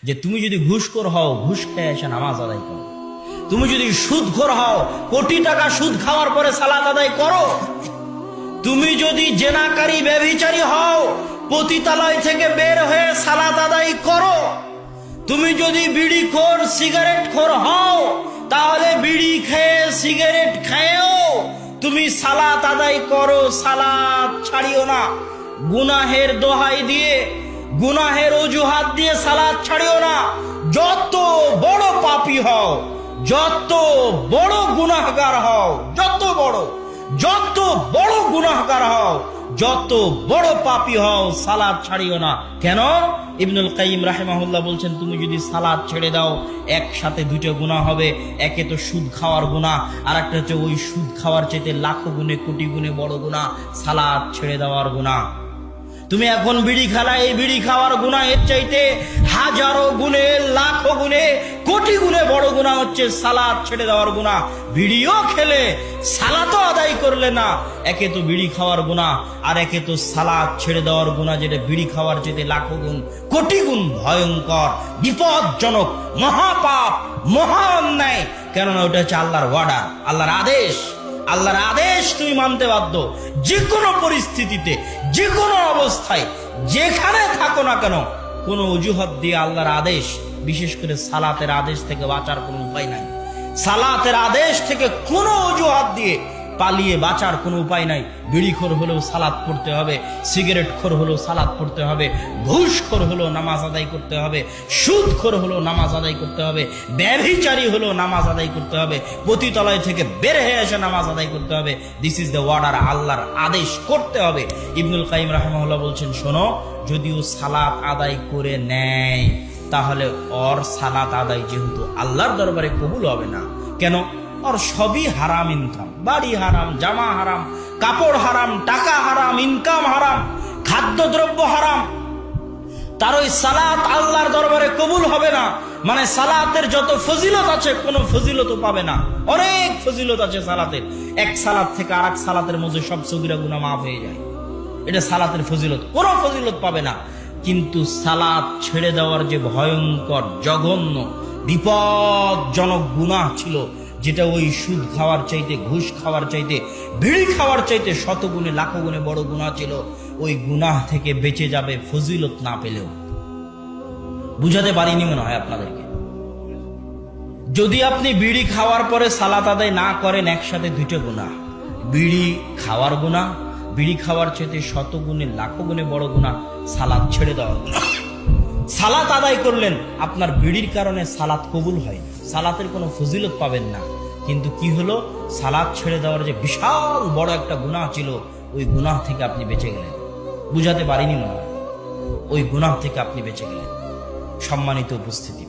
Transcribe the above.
যে তুমি যদি ঘুষখোর হও, ঘুষ খেয়ে এসে নামাজ আদায় করো। তুমি যদি সুদখোর হও, কোটি টাকা সুদ খাওয়ার পরে সালাত আদায় করো। তুমি যদি জেনাকারী ব্যভিচারী হও, পতিতালয় থেকে বের হয়ে সালাত আদায় করো। তুমি যদি বিড়িখোর সিগারেটখোর হও, তাহলে বিড়ি খেয়ে সিগারেট খেয়েও তুমি সালাত আদায় করো, সালাত ছাড়িও না। গুনাহের দোহাই দিয়ে, গুনাহের অজুহাত দিয়ে সালাত ছাড়িও না। যত বড় পাপী হও, যত বড় গুনাহগার হও, যত বড় গুনাহগার হও, যত বড় পাপী হও, সালাত ছাড়িও না। কেন? ইবনুল কাইয়িম রাহিমাহুল্লাহ বলছেন, তুমি যদি সালাত ছেড়ে দাও, একসাথে দুটো গুনাহ হবে। একে তো সুদ খাওয়ার গুনাহ, আর একটা হচ্ছে ওই সুদ খাওয়ার চাইতে লাখো গুণে কোটি গুণে বড় গুনাহ সালাত ছেড়ে দেওয়ার গুনাহ। তুমি এখন বিড়ি খালা, এই বিড়ি খাওয়ার গুনাহের চাইতে হাজারো গুণে, লাখো গুণে, কোটি গুণে বড় গুনাহ হচ্ছে সালাত ছেড়ে দেওয়ার গুনাহ। বিড়িও খেলে সালাতও আদায় করলে না, একে তো বিড়ি খাওয়ার গুনাহ, আর একে তো সালাত ছেড়ে দেওয়ার গুনাহ, যেটা বিড়ি খাওয়ার চাইতে লাখো গুণ, কোটি গুণ ভয়ঙ্কর, বিপজ্জনক, মহাপাপ, মহা অন্যায়। কেননা ওটা হচ্ছে আল্লাহর ওয়ার্ডার, আল্লাহর আদেশ। আল্লাহর আদেশ তুমি মানতে বাধ্য, যে কোনো পরিস্থিতিতে, যে কোনো অবস্থায়, যেখানে থাকো না কেন। কোনো অজুহাত দিয়ে আল্লাহর আদেশ, বিশেষ করে সালাতের আদেশ থেকে বাঁচার কোনো উপায় নাই। সালাতের আদেশ থেকে কোনো অজুহাত দিয়ে পালিয়ে বাঁচার কোনো উপায় নাই। বিড়িখোর হলেও সালাত পড়তে হবে, সিগারেটখোর হলেও সালাত পড়তে হবে, ঘুষখোর হলেও নামাজ আদায় করতে হবে, সুদখোর হলেও নামাজ আদায় করতে হবে, ব্যভিচারী হলেও নামাজ আদায় করতে হবে, পতিতালয় থেকে বের হয়ে এসে নামাজ আদায় করতে হবে। দিস ইজ দ্য ওয়ার্ডার, আল্লাহর আদেশ করতে হবে। ইবনুল কাইয়িম রাহিমাহুল্লাহ বলছেন, শোনো, যদিও সালাত আদায় করে নেয়, তাহলে ওর সালাত আদায় যেহেতু আল্লাহর দরবারে কবুল হবে না। কেন? ওর সবই হারাম ইনকাম, বাড়ি হারাম, জামা হারাম, কাপড় হারাম, টাকা হারাম, ইনকাম হারাম, খাদ্যদ্রব্য হারাম। তার ওই সালাত আল্লাহর দরবারে কবুল হবে না। মানে সালাতের যত ফজিলত আছে, কোনো ফজিলত পাবে না। অনেক ফজিলত আছে সালাতের, এক সালাত থেকে আর এক সালাতের মধ্যে সব সগীরা গুনাহ মাফ হয়ে যায়। এটা সালাতের ফজিলত, কোনো ফজিলত পাবে না। কিন্তু সালাত ছেড়ে দেওয়ার যে ভয়ঙ্কর, জঘন্য, বিপজ্জনক গুনাহ ছিল, যেটা ওই সুদ খাওয়ার চাইতে, ঘুষ খাওয়ার চাইতে, বিড়ি খাওয়ার চাইতে শতগুণে লাখো গুণে বড় গুনাহ ছিল, ওই গুনাহ থেকে বেঁচে যাবে ফজিলত না পেলেও। বুঝাতে পারিনি মনে হয় আপনাদেরকে। যদি আপনি বিড়ি খাওয়ার পরে সালাত আদায় না করেন, একসাথে দুটো গুনাহ, বিড়ি খাওয়ার গুনাহ, বিড়ি খাওয়ার চাইতে শতগুণে লাখো গুণে বড় গুনাহ সালাত ছেড়ে দেওয়ার গুনাহ। সালাত আদায় করলেন, আপনার বিড়ির কারণে সালাত কবুল হয়, সালাতের কোনো ফজিলত পাবেন না। কিন্তু কি হলো? সালাত ছেড়ে দেওয়ার যে বিশাল বড় একটা গুনাহ ছিল, ওই গুনাহ থেকে আপনি বেঁচে গেলেন। বুঝাতে পারিনি মনে হয়, ওই গুনাহ থেকে আপনি বেঁচে গেলেন। সম্মানিত উপস্থিতি।